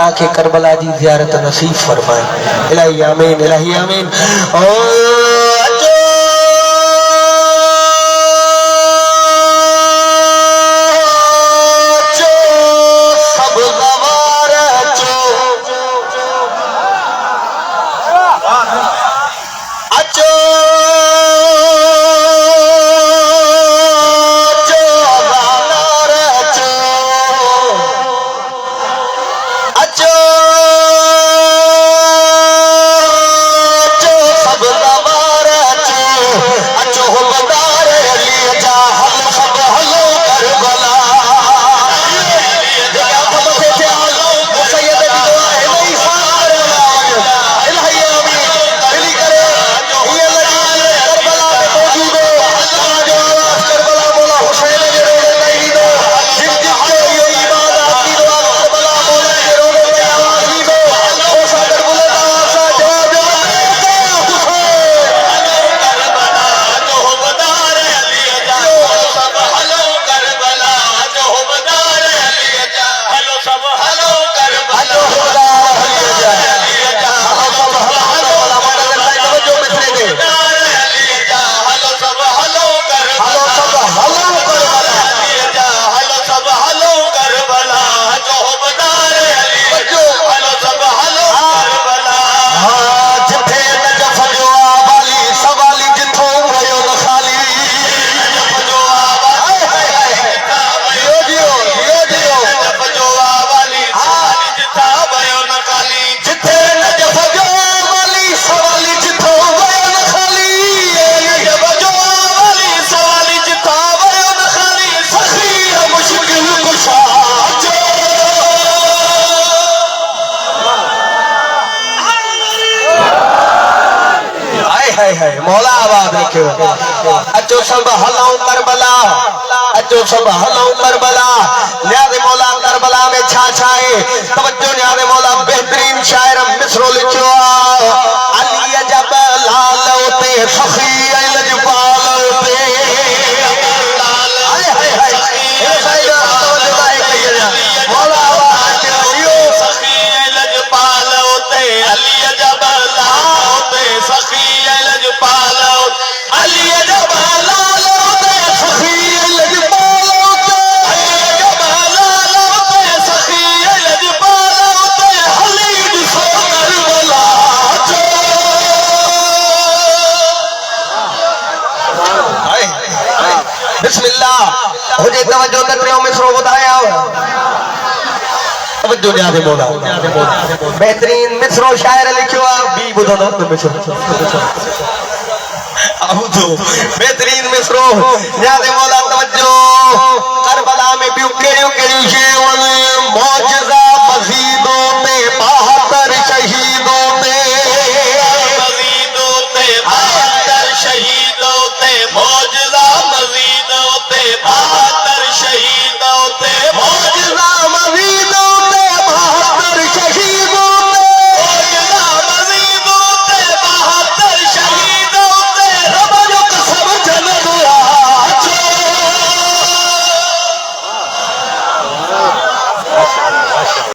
अल्लाह के करबला जी ज़ियारत नसीब फरमाए। इलाही आमीन, इलाही आमीन। मौला आबाद रखे अचो सब हलाओ करबला, अचो सब हलाओ करबला। न्याज़ मौला करबला में छा छाए तवज्जो। न्याज़ मौला बेहतरीन शायर मिसरो लिखो अली जब लाल ते सखी लजपाल ते हाय हाय हाय ए साईं तवज्जो लाए कहिए मौला आबाद यो सखी लजपाल ते अली जब लाल ते सखी बिस्मिल्लाह मुझे तवज्जो करो मिसरो बताया तवज्जो न्याज़ मौला बेहतरीन मिसरो शायर लिखो बी बुधो न मिसरो अब तो बेहतरीन मिसरो न्याज़ मौला तवज्जो।